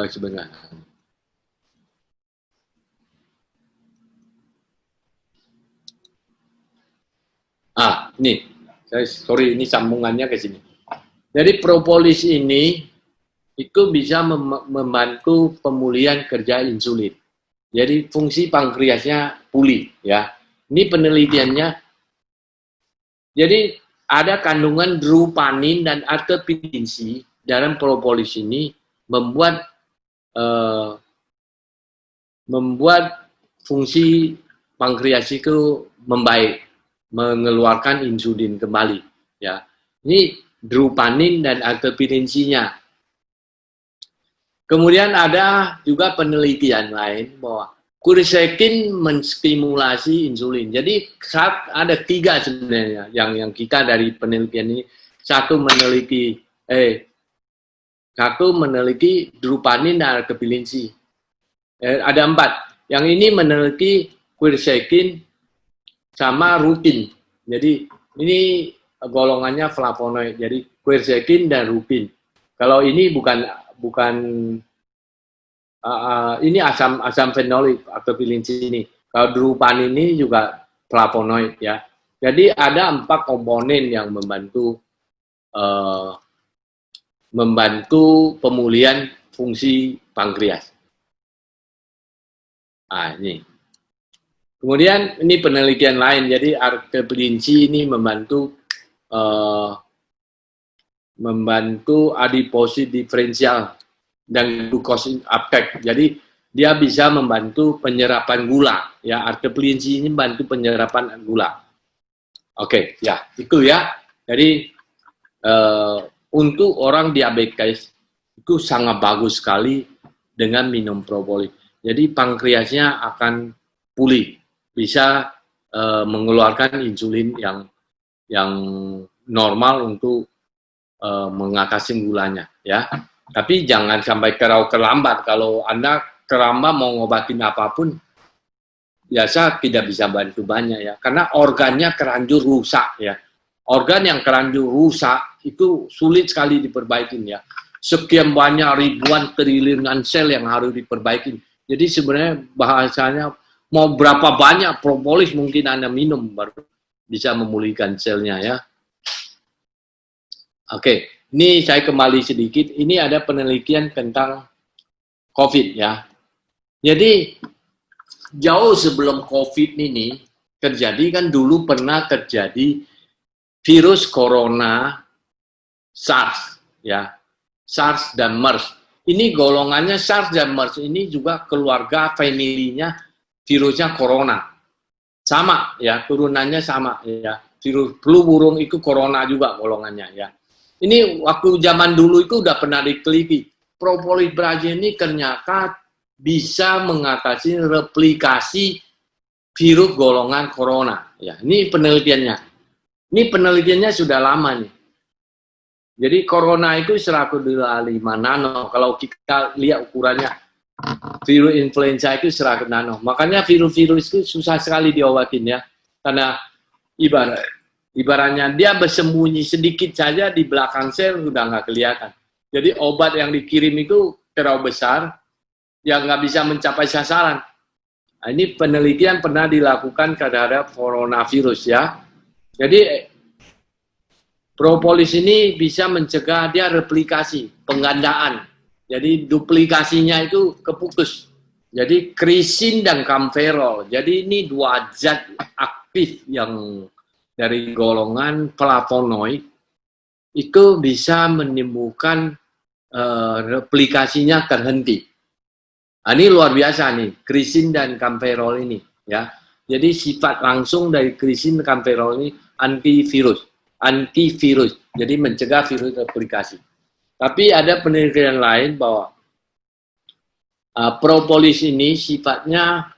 Sebentar. Ini, sorry, ini sambungannya ke sini. Jadi propolis ini itu bisa membantu pemulihan kerja insulin. Jadi fungsi pankreasnya pulih, ya. Ini penelitiannya. Jadi ada kandungan drupanin dan artepirinsi dalam propolis ini membuat fungsi pankreas itu membaik, mengeluarkan insulin kembali, ya. Ini drupanin dan artepirinsinya. Kemudian ada juga penelitian lain bahwa quercetin menstimulasi insulin. Jadi ada 3 sebenarnya yang kita dari penelitian ini. Satu meneliti drupanin dan artepirinsi. Ada 4. Yang ini meneliti quercetin sama rupin. Jadi ini golongannya flavonoid. Jadi quercetin dan rupin. Kalau ini bukan ini asam fenolik atau pilinci ini. Kalau drupanin ini juga flavonoid, ya. Jadi ada 4 komponen yang membantu pemulihan fungsi pankreas. Ini. Kemudian ini penelitian lain. Jadi artepirinsi ini membantu adiposit diferensial dan glucose uptake. Jadi dia bisa membantu penyerapan gula, ya. Artepirinsi ini membantu penyerapan gula. Oke, ya, itu ya. Jadi untuk orang diabetes itu sangat bagus sekali dengan minum propolis. Jadi pankreasnya akan pulih, bisa mengeluarkan insulin yang normal untuk mengatasi gulanya, ya. Tapi jangan sampai terlambat. Kalau Anda terlambat mau ngobatin apapun, biasa tidak bisa bantu banyak, ya. Karena organnya keranjur rusak, ya. Organ yang keranjur rusak itu sulit sekali diperbaikin, ya. Sekian banyak ribuan triliunan sel yang harus diperbaikin. Jadi sebenarnya bahasanya mau berapa banyak propolis mungkin Anda minum baru bisa memulihkan selnya, ya. Oke, ini saya kembali sedikit. Ini ada penelitian tentang COVID, ya. Jadi jauh sebelum COVID ini terjadi, kan dulu pernah terjadi virus corona SARS, ya. SARS dan MERS. Ini golongannya SARS dan MERS ini juga keluarga familinya virusnya corona. Sama, ya, turunannya sama, ya. Virus flu burung itu corona juga golongannya, ya. Ini waktu zaman dulu itu udah pernah diteliti. Propolis Brazil ini ternyata bisa mengatasi replikasi virus golongan corona. Ya, ini penelitiannya. Ini penelitiannya sudah lama nih. Jadi corona itu 105 nano. Kalau kita lihat ukurannya, virus influenza itu 100 nano. Makanya virus-virus itu susah sekali diobatin, ya. Karena ibaratnya dia bersembunyi sedikit saja di belakang sel sudah nggak kelihatan. Jadi obat yang dikirim itu terlalu besar, yang nggak bisa mencapai sasaran. Nah, ini penelitian pernah dilakukan terhadap coronavirus, ya. Jadi propolis ini bisa mencegah dia replikasi, penggandaan. Jadi duplikasinya itu keputus. Jadi krisin dan kamferol. Jadi ini 2 zat aktif yang dari golongan flavonoid itu bisa menimbulkan replikasinya terhenti. Nah, ini luar biasa nih, krisin dan kamferol ini, ya. Jadi sifat langsung dari krisin dan kamferol ini antivirus, jadi mencegah virus replikasi. Tapi ada penelitian lain bahwa propolis ini sifatnya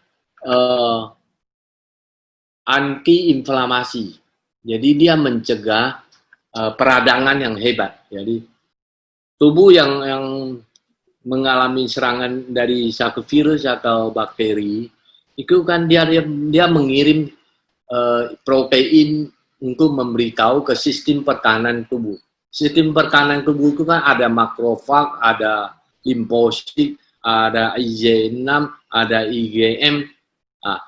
anti-inflamasi. Jadi dia mencegah peradangan yang hebat. Jadi tubuh yang mengalami serangan dari satu virus atau bakteri, itu kan dia mengirim protein untuk memberitahu ke sistem pertahanan tubuh. Sistem pertahanan tubuh itu kan ada makrofag, ada limfosit, ada IgG6, ada IgM. Nah,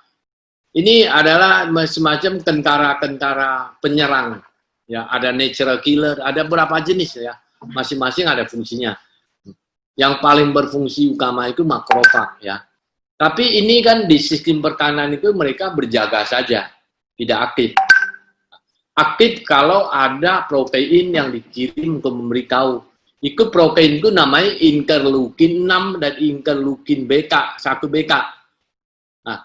ini adalah semacam tentara-tentara penyerang. Ya, ada natural killer, ada berapa jenis ya. Masing-masing ada fungsinya. Yang paling berfungsi utama itu makrofag ya. Tapi ini kan di sistem pertahanan itu mereka berjaga saja, tidak aktif. Aktif kalau ada protein yang dikirim untuk memberitahu. Itu protein itu namanya interleukin 6 dan interleukin beta, 1 beta. Nah,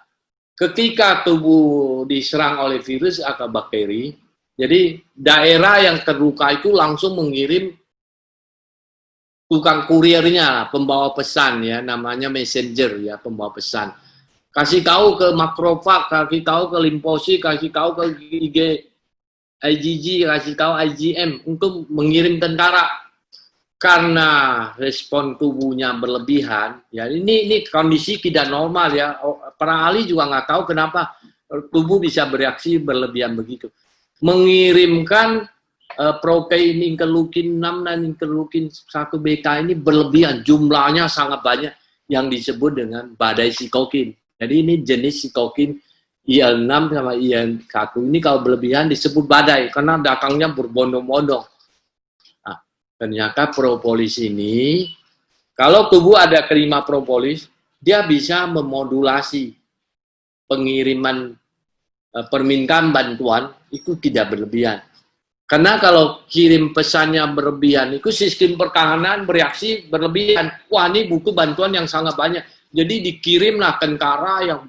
ketika tubuh diserang oleh virus atau bakteri, jadi daerah yang terluka itu langsung mengirim tukang kurirnya, pembawa pesan ya, namanya messenger ya, pembawa pesan. Kasih tahu ke makrofag, kasih tahu ke limfosit, kasih tahu ke IgG, kasih tahu IgM untuk mengirim tentara. Karena respon tubuhnya berlebihan, ya ini kondisi tidak normal ya. Para ahli juga nggak tahu kenapa tubuh bisa bereaksi berlebihan begitu. Mengirimkan protein interleukin 6 dan interleukin 1 beta ini berlebihan, jumlahnya sangat banyak yang disebut dengan badai sitokin. Jadi ini jenis sitokin IL-6 sama IL-1 ini kalau berlebihan disebut badai karena datangnya berbondong-bondong. Nah, ternyata propolis ini kalau tubuh ada terima propolis, dia bisa memodulasi pengiriman permintaan bantuan itu tidak berlebihan. Karena kalau kirim pesannya berlebihan, itu sistem pertahanan bereaksi berlebihan. Wah, ini butuh bantuan yang sangat banyak. Jadi dikirimlah tentara yang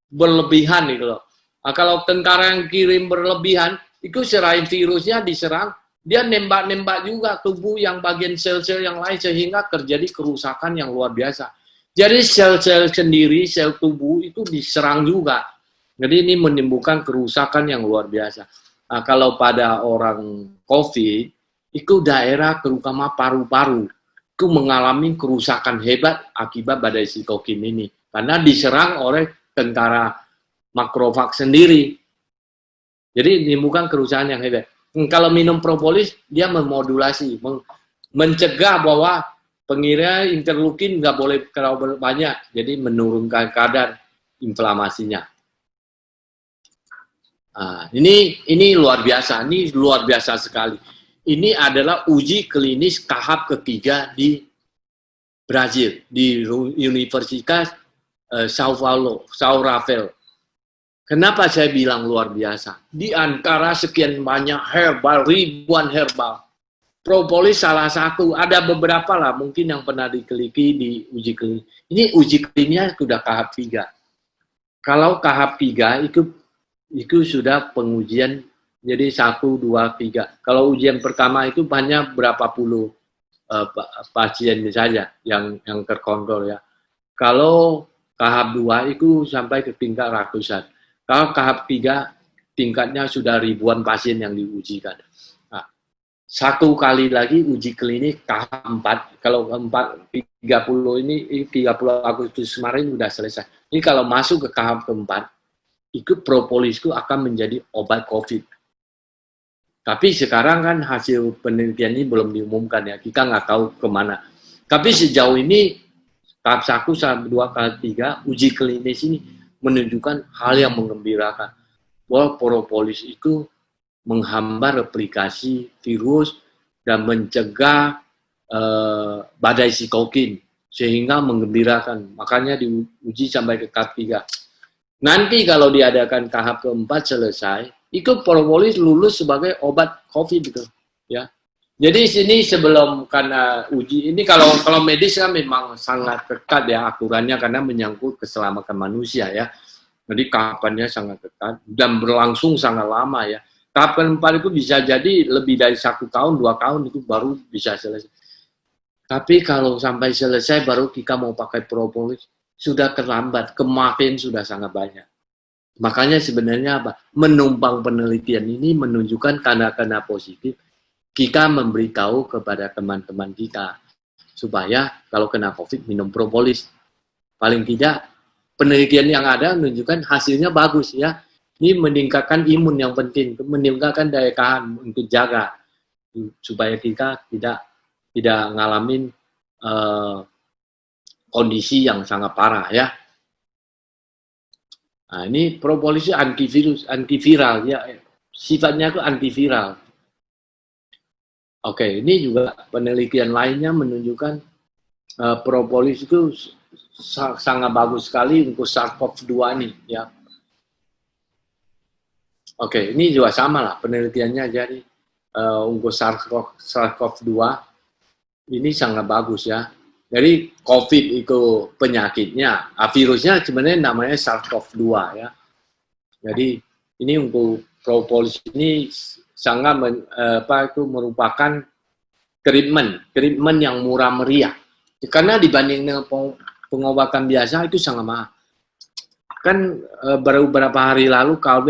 berlebihan gitu loh. Nah, kalau tentara yang kirim berlebihan, itu selain virusnya diserang, dia nembak-nembak juga tubuh yang bagian sel-sel yang lain sehingga terjadi kerusakan yang luar biasa. Jadi sel-sel sendiri, sel tubuh itu diserang juga. Jadi ini menimbulkan kerusakan yang luar biasa. Nah, kalau pada orang COVID, itu daerah terutama paru-paru, itu mengalami kerusakan hebat akibat badai sitokin ini. Karena diserang oleh tentara makrofag sendiri. Jadi menimbulkan kerusakan yang hebat. Kalau minum propolis, dia memodulasi, mencegah bahwa pengiriman interleukin nggak boleh terlalu banyak, jadi menurunkan kadar inflamasinya. Nah, ini luar biasa, ini luar biasa sekali. Ini adalah uji klinis tahap ketiga di Brazil, di Universitas São Paulo, São Rafael. Kenapa saya bilang luar biasa? Di antara sekian banyak herbal, ribuan herbal, propolis salah satu, ada beberapa lah mungkin yang pernah diteliti di uji klinis. Ini uji klinisnya sudah tahap 3. Kalau tahap 3 itu sudah pengujian jadi 1, 2, 3. Kalau ujian pertama itu hanya berapa puluh pasien saja yang terkontrol ya. Kalau tahap 2 itu sampai ke tingkat ratusan. Kalau tahap 3 tingkatnya sudah ribuan pasien yang diujikan. Nah, 1 kali lagi uji klinik tahap 4. Kalau 30 ini 30 Agustus kemarin sudah selesai. Ini kalau masuk ke tahap keempat, itu propolis itu akan menjadi obat COVID. Tapi sekarang kan hasil penelitian ini belum diumumkan ya, kita nggak tahu kemana. Tapi sejauh ini tahap 1, tahap 2, tahap 3 uji klinis ini menunjukkan hal yang menggembirakan bahwa propolis itu menghambat replikasi virus dan mencegah badai sitokin sehingga menggembirakan. Makanya diuji sampai ke tahap 3. Nanti kalau diadakan tahap keempat selesai, itu propolis lulus sebagai obat COVID gitu, ya. Jadi sini sebelum karena uji ini kalau medis kan memang sangat ketat ya aturannya karena menyangkut keselamatan manusia ya. Jadi kapannya sangat ketat dan berlangsung sangat lama ya. Tahap keempat itu bisa jadi lebih dari 1 tahun, 2 tahun itu baru bisa selesai. Tapi kalau sampai selesai baru kita mau pakai propolis, sudah terlambat, kemarin sudah sangat banyak. Makanya sebenarnya apa? Menumpang penelitian ini menunjukkan tanda-tanda positif. Kita memberitahu kepada teman-teman kita supaya kalau kena COVID minum propolis. Paling tidak penelitian yang ada menunjukkan hasilnya bagus ya. Ini meningkatkan imun yang penting, meningkatkan daya tahan untuk jaga supaya kita tidak ngalamin kondisi yang sangat parah ya. Nah, ini propolis antiviral ya, sifatnya itu antiviral. Oke, ini juga penelitian lainnya menunjukkan propolis itu sangat bagus sekali untuk SARS-CoV-2 nih ya. Oke, ini juga sama lah penelitiannya. Jadi untuk SARS-CoV-2 ini sangat bagus ya. Jadi COVID itu penyakitnya, virusnya sebenarnya namanya SARS-CoV-2 ya. Jadi ini untuk propolis ini sangat merupakan treatment yang murah meriah. Karena dibanding dengan pengobatan biasa itu sangat mahal. Kan baru beberapa hari lalu KB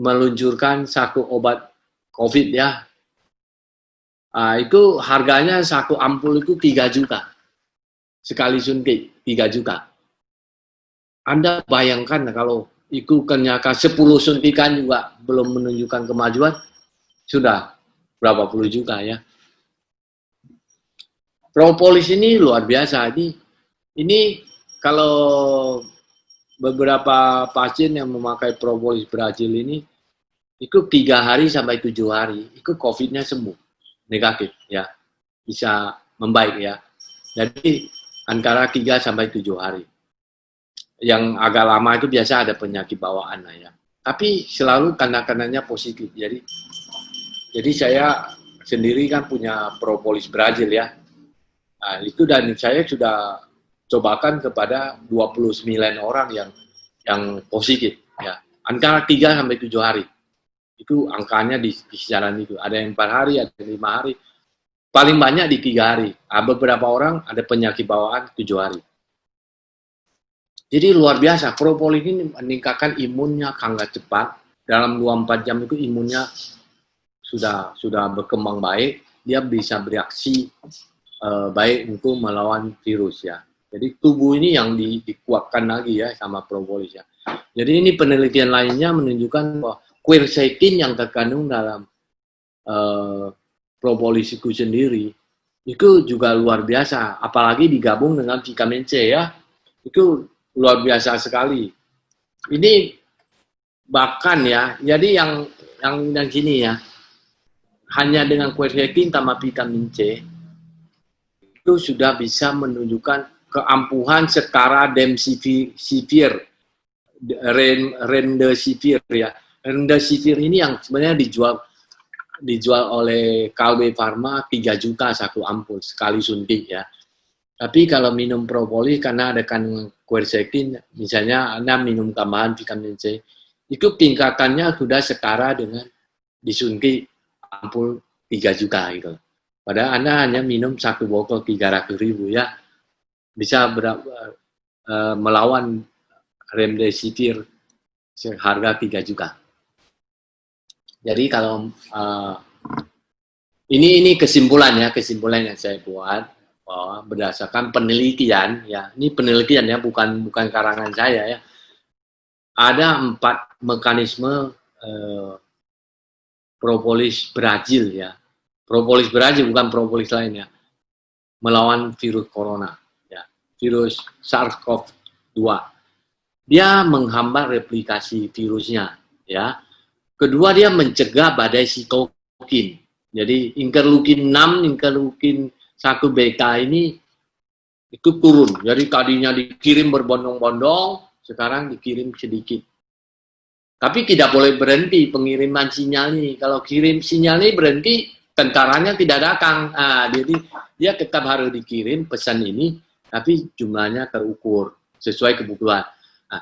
meluncurkan satu obat COVID ya. Itu harganya satu ampul itu 3 juta. Sekali suntik 3 juta. Anda bayangkan kalau itu ternyata 10 suntikan juga belum menunjukkan kemajuan, sudah berapa puluh juta ya. Propolis ini luar biasa. Ini kalau beberapa pasien yang memakai propolis Brazil ini, itu 3 hari sampai 7 hari, itu COVID-nya sembuh, negatif ya, bisa membaik ya. Jadi antara 3 sampai 7 hari. Yang agak lama itu biasa ada penyakit bawaan lah ya. Tapi selalu tanda-tandanya positif. Jadi saya sendiri kan punya propolis Brazil ya. Nah, itu dan saya sudah cobakan kepada 29 orang yang positif ya. Antara 3 sampai 7 hari. Itu angkanya di kisaran itu. Ada yang 4 hari, ada yang 5 hari. Paling banyak di 3 hari. Beberapa orang ada penyakit bawaan 7 hari. Jadi luar biasa, propolis ini meningkatkan imunnya sangat cepat. Dalam 24 jam itu imunnya sudah berkembang baik. Dia bisa bereaksi baik untuk melawan virus ya. Jadi tubuh ini yang dikuatkan lagi ya sama propolis ya. Jadi ini penelitian lainnya menunjukkan bahwa quercetin yang terkandung dalam propolis itu sendiri itu juga luar biasa. Apalagi digabung dengan vitamin C ya. Itu luar biasa sekali. Ini bahkan ya, jadi yang gini ya, hanya dengan quercetin tambah vitamin C itu sudah bisa menunjukkan keampuhan setara remdesivir ya. Remdesivir ini yang sebenarnya dijual oleh Kalbe Pharma 3 juta satu ampul sekali suntik ya. Tapi kalau minum propolis karena ada kandungan quercetin, misalnya Anda minum tambahan vitamin C, itu tingkatannya sudah setara dengan disuntik ampul 3 juta gitu. Padahal Anda hanya minum 1 botol 300.000 ya, bisa melawan remdesivir harga 3 juta. Jadi kalau ini kesimpulan yang saya buat. Bahwa berdasarkan penelitian ya, ini penelitian ya, bukan karangan saya ya, ada 4 mekanisme propolis Brazil ya, propolis Brazil bukan propolis lain ya, melawan virus corona ya, virus SARS-CoV-2. Dia menghambat replikasi virusnya ya. Kedua, dia mencegah badai sitokin. Jadi interleukin 6, interleukin 1 beta ini itu turun. Jadi tadinya dikirim berbondong-bondong, sekarang dikirim sedikit. Tapi tidak boleh berhenti pengiriman sinyal ini. Kalau kirim sinyal ini berhenti, tentaranya tidak datang. Jadi dia tetap harus dikirim pesan ini, tapi jumlahnya terukur sesuai kebutuhan.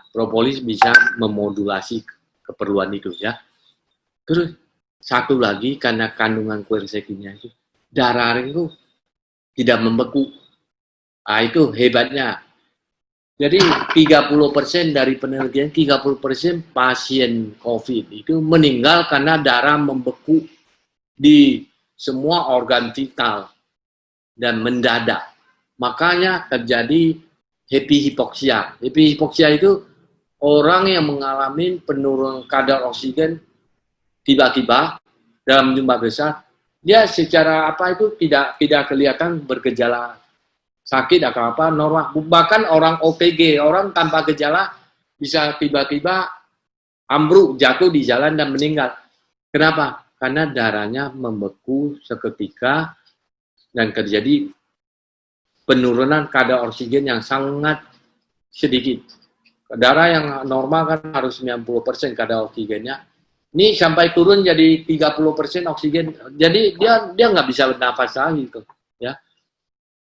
Propolis bisa memodulasi keperluan itu ya. Terus satu lagi, karena kandungan quercetinnya itu, darah itu tidak membeku. Itu hebatnya. Jadi 30% dari penelitian, 30% pasien COVID itu meninggal karena darah membeku di semua organ vital dan mendadak. Makanya terjadi happy hypoxia. Happy hypoxia itu orang yang mengalami penurunan kadar oksigen tiba-tiba dalam jumlah besar. Dia secara tidak kelihatan bergejala sakit atau apa normal. Bahkan orang OTG, orang tanpa gejala bisa tiba-tiba ambruk, jatuh di jalan dan meninggal. Kenapa? Karena darahnya membeku seketika dan terjadi penurunan kadar oksigen yang sangat sedikit. Darah yang normal kan harus 90% kadar oksigennya. Ini sampai turun jadi 30% oksigen. Jadi dia nggak bisa bernafas lagi tuh, ya.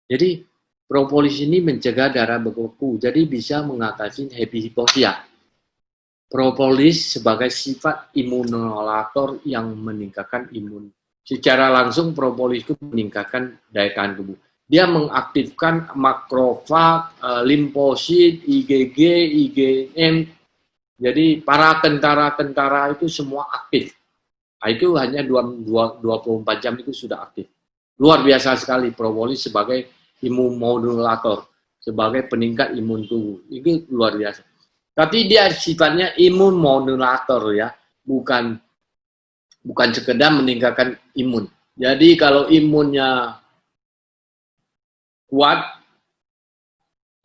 Jadi propolis ini mencegah darah beku, jadi bisa mengatasi hipoksia. Propolis sebagai sifat imunomodulator yang meningkatkan imun. Secara langsung propolis itu meningkatkan daya tahan tubuh. Dia mengaktifkan makrofag, limfosit, IgG, IgM. Jadi para tentara-tentara itu semua aktif. Nah, itu hanya 24 jam itu sudah aktif. Luar biasa sekali propolis sebagai imunomodulator, sebagai peningkat imun tubuh. Itu luar biasa. Tapi dia sifatnya imunomodulator ya, bukan sekedar meningkatkan imun. Jadi kalau imunnya kuat,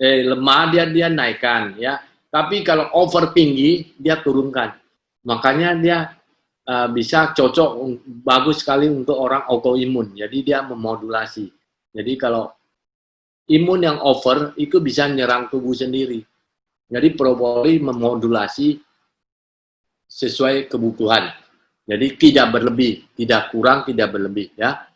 lemah dia naikkan ya. Tapi kalau over tinggi dia turunkan. Makanya dia bisa cocok, bagus sekali untuk orang autoimun. Jadi dia memodulasi. Jadi kalau imun yang over itu bisa menyerang tubuh sendiri. Jadi propolis memodulasi sesuai kebutuhan. Jadi tidak berlebih, tidak kurang, tidak berlebih ya.